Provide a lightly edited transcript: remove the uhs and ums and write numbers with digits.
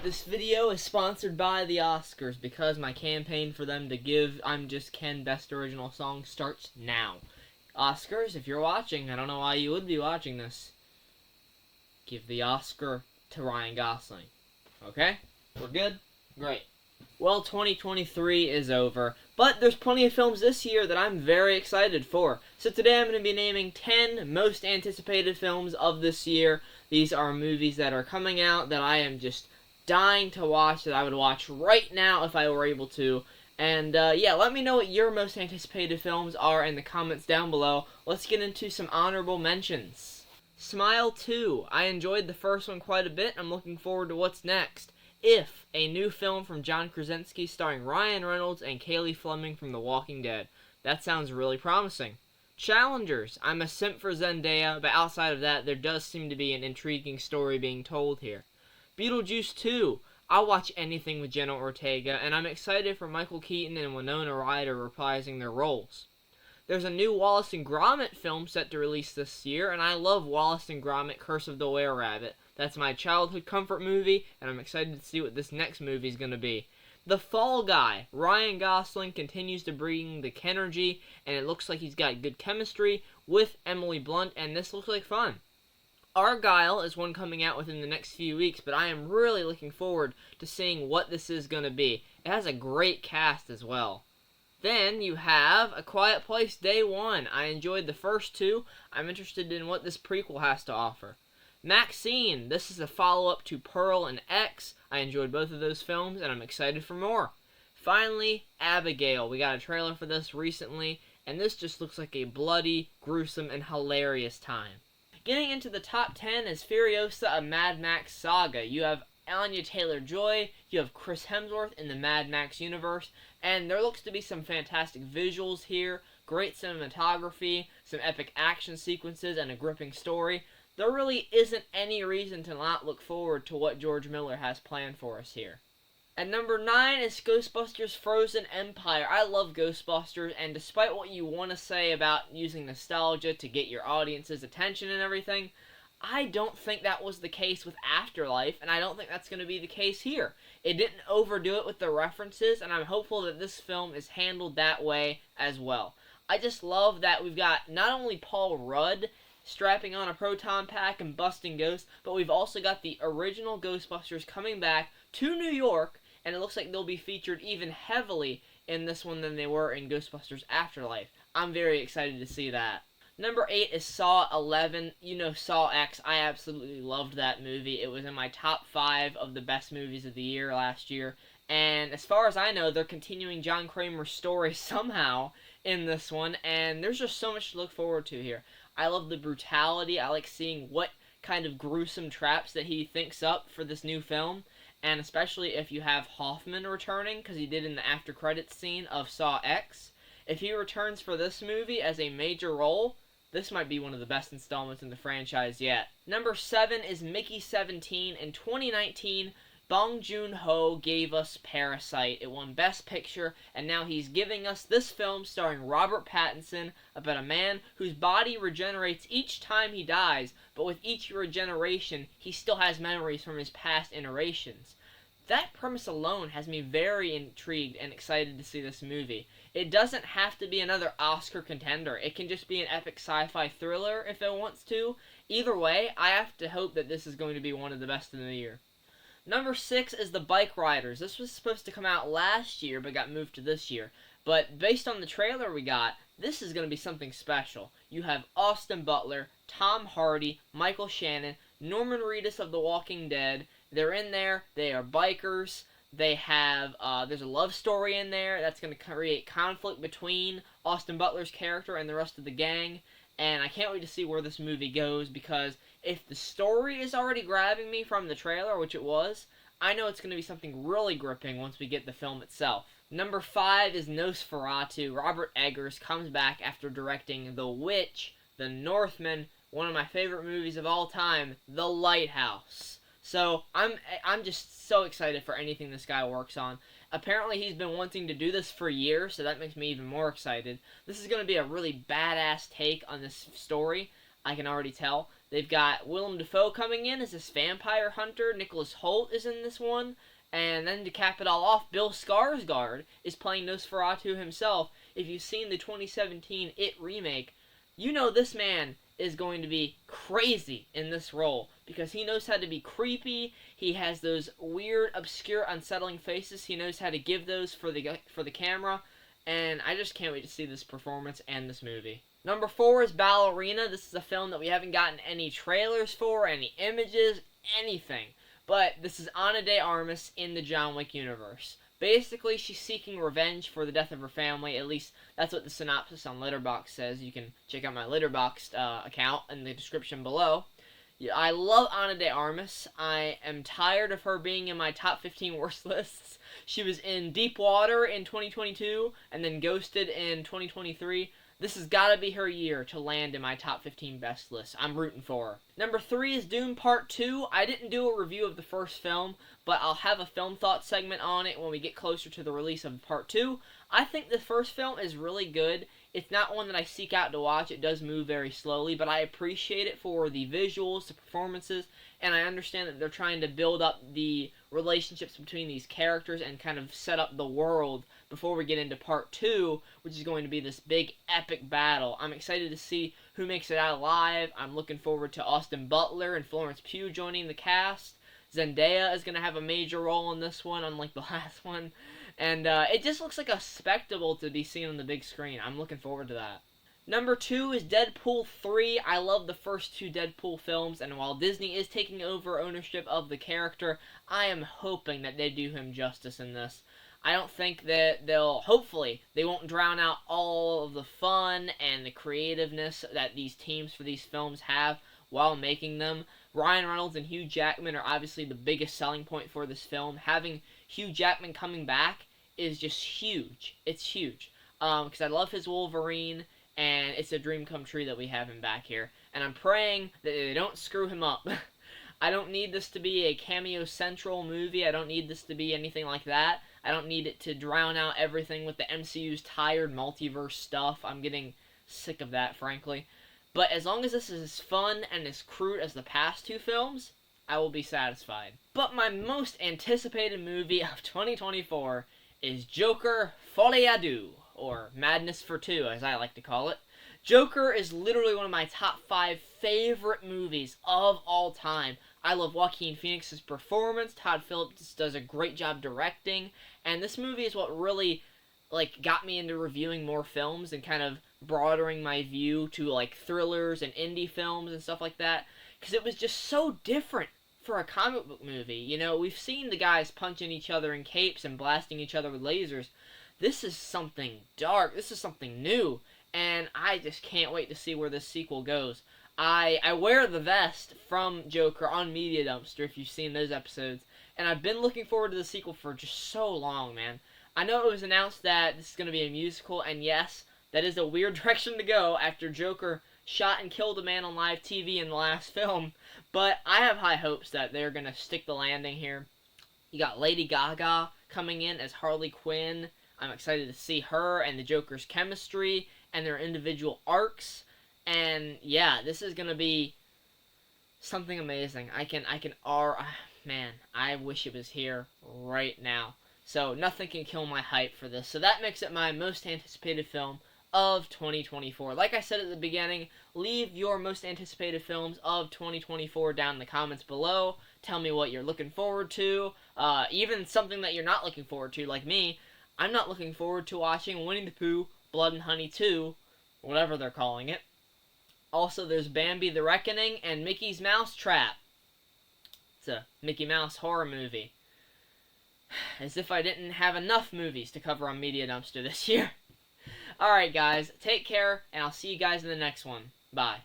This video is sponsored by the Oscars because my campaign for them to give I'm Just Ken Best Original Song starts now. Oscars, if you're watching, I don't know why you would be watching this. Give the Oscar to Ryan Gosling. Okay? We're good? Great. Well, 2023 is over, but there's plenty of films this year that I'm very excited for. So today I'm going to be naming 10 most anticipated films of this year. These are movies that are coming out that I am just dying to watch, that I would watch right now if I were able to. And yeah, let me know what your most anticipated films are in the comments down below. Let's get into some honorable mentions. Smile 2. I enjoyed the first one quite a bit. I'm looking forward to what's next. If, a new film from John Krasinski starring Ryan Reynolds and Kaylee Fleming from The Walking Dead. That sounds really promising. Challengers. I'm a simp for Zendaya, but outside of that, there does seem to be an intriguing story being told here. Beetlejuice 2. I'll watch anything with Jenna Ortega, and I'm excited for Michael Keaton and Winona Ryder reprising their roles. There's a new Wallace and Gromit film set to release this year, and I love Wallace and Gromit: Curse of the Were-Rabbit. That's my childhood comfort movie, and I'm excited to see what this next movie is going to be. The Fall Guy. Ryan Gosling continues to bring the Kenergy, and it looks like he's got good chemistry with Emily Blunt, and this looks like fun. Argyle is one coming out within the next few weeks, but I am really looking forward to seeing what this is going to be. It has a great cast as well. Then you have A Quiet Place Day 1. I enjoyed the first two. I'm interested in what this prequel has to offer. Maxine. This is a follow-up to Pearl and X. I enjoyed both of those films, and I'm excited for more. Finally, Abigail. We got a trailer for this recently, and this just looks like a bloody, gruesome, and hilarious time. Getting into the top 10 is Furiosa: A Mad Max Saga. You have Anya Taylor-Joy, you have Chris Hemsworth in the Mad Max universe, and there looks to be some fantastic visuals here, great cinematography, some epic action sequences, and a gripping story. There really isn't any reason to not look forward to what George Miller has planned for us here. At number 9 is Ghostbusters: Frozen Empire. I love Ghostbusters, and despite what you want to say about using nostalgia to get your audience's attention and everything, I don't think that was the case with Afterlife, and I don't think that's going to be the case here. It didn't overdo it with the references, and I'm hopeful that this film is handled that way as well. I just love that we've got not only Paul Rudd strapping on a proton pack and busting ghosts, but we've also got the original Ghostbusters coming back to New York, and it looks like they'll be featured even heavily in this one than they were in Ghostbusters Afterlife. I'm very excited to see that. Number 8 is Saw 11. You know Saw X. I absolutely loved that movie. It was in my top 5 of the best movies of the year last year. And as far as I know, they're continuing John Kramer's story somehow in this one. And there's just so much to look forward to here. I love the brutality. I like seeing what kind of gruesome traps that he thinks up for this new film. And especially if you have Hoffman returning, because he did in the after credits scene of Saw X. If he returns for this movie as a major role, this might be one of the best installments in the franchise yet. Number 7 is Mickey 17. In 2019, Bong Joon-ho gave us Parasite. It won Best Picture, and now he's giving us this film starring Robert Pattinson about a man whose body regenerates each time he dies, but with each regeneration, he still has memories from his past iterations. That premise alone has me very intrigued and excited to see this movie. It doesn't have to be another Oscar contender. It can just be an epic sci-fi thriller if it wants to. Either way, I have to hope that this is going to be one of the best in the year. Number 6 is The Bike Riders. This was supposed to come out last year, but got moved to this year. But based on the trailer we got, this is going to be something special. You have Austin Butler, Tom Hardy, Michael Shannon, Norman Reedus of The Walking Dead. They're in there. They are bikers. They have, there's a love story in there that's going to create conflict between Austin Butler's character and the rest of the gang. And I can't wait to see where this movie goes, because if the story is already grabbing me from the trailer, which it was, I know it's going to be something really gripping once we get the film itself. Number 5 is Nosferatu. Robert Eggers comes back after directing The Witch, The Northman, one of my favorite movies of all time, The Lighthouse. So I'm just so excited for anything this guy works on. Apparently he's been wanting to do this for years, so that makes me even more excited. This is going to be a really badass take on this story, I can already tell. They've got Willem Dafoe coming in as this vampire hunter. Nicholas Hoult is in this one. And then to cap it all off, Bill Skarsgård is playing Nosferatu himself. If you've seen the 2017 It remake, you know this man is going to be crazy in this role because he knows how to be creepy. He has those weird, obscure, unsettling faces. He knows how to give those for the camera, and I just can't wait to see this performance and this movie. Number 4 is Ballerina. This is a film that we haven't gotten any trailers for, any images, anything. But this is Ana de Armas in the John Wick universe. Basically, she's seeking revenge for the death of her family. At least that's what the synopsis on Letterboxd says. You can check out my Letterboxd account in the description below. Yeah, I love Ana de Armas. I am tired of her being in my top 15 worst lists. She was in Deep Water in 2022 and then Ghosted in 2023. This has got to be her year to land in my top 15 best list. I'm rooting for her. Number 3 is Dune Part 2. I didn't do a review of the first film, but I'll have a film thought segment on it when we get closer to the release of Part 2. I think the first film is really good. It's not one that I seek out to watch. It does move very slowly, but I appreciate it for the visuals, the performances, and I understand that they're trying to build up the relationships between these characters and kind of set up the world before we get into Part 2, which is going to be this big epic battle. I'm excited to see who makes it out alive. I'm looking forward to Austin Butler and Florence Pugh joining the cast. Zendaya is going to have a major role in this one, unlike the last one. And it just looks like a spectacle to be seen on the big screen. I'm looking forward to that. Number 2 is Deadpool 3. I love the first 2 Deadpool films, and while Disney is taking over ownership of the character, I am hoping that they do him justice in this. I don't think that hopefully, they won't drown out all of the fun and the creativeness that these teams for these films have while making them. Ryan Reynolds and Hugh Jackman are obviously the biggest selling point for this film. Having Hugh Jackman coming back is just huge. It's huge. Because I love his Wolverine, and it's a dream come true that we have him back here. And I'm praying that they don't screw him up. I don't need this to be a cameo central movie. I don't need this to be anything like that. I don't need it to drown out everything with the MCU's tired multiverse stuff. I'm getting sick of that, frankly. But as long as this is as fun and as crude as the past 2 films, I will be satisfied. But my most anticipated movie of 2024 is Joker Folie à Deux, or Madness for Two, as I like to call it. Joker is literally one of my top 5 favorite movies of all time. I love Joaquin Phoenix's performance. Todd Phillips does a great job directing. And this movie is what really, got me into reviewing more films and kind of broadening my view to, thrillers and indie films and stuff like that. Because it was just so different for a comic book movie. You know, we've seen the guys punching each other in capes and blasting each other with lasers. This is something dark. This is something new. And I just can't wait to see where this sequel goes. I wear the vest from Joker on Media Dumpster, if you've seen those episodes. And I've been looking forward to the sequel for just so long, man. I know it was announced that this is going to be a musical, and yes, that is a weird direction to go after Joker shot and killed a man on live TV in the last film. But I have high hopes that they're going to stick the landing here. You got Lady Gaga coming in as Harley Quinn. I'm excited to see her and the Joker's chemistry and their individual arcs. And yeah, this is going to be something amazing. Man, I wish it was here right now. So nothing can kill my hype for this. So that makes it my most anticipated film of 2024. Like I said at the beginning, leave your most anticipated films of 2024 down in the comments below. Tell me what you're looking forward to. Even something that you're not looking forward to, like me. I'm not looking forward to watching Winnie the Pooh, Blood and Honey 2, whatever they're calling it. Also, there's Bambi the Reckoning and Mickey's Mouse Trap. It's a Mickey Mouse horror movie. As if I didn't have enough movies to cover on Media Dumpster this year. Alright guys, take care, and I'll see you guys in the next one. Bye.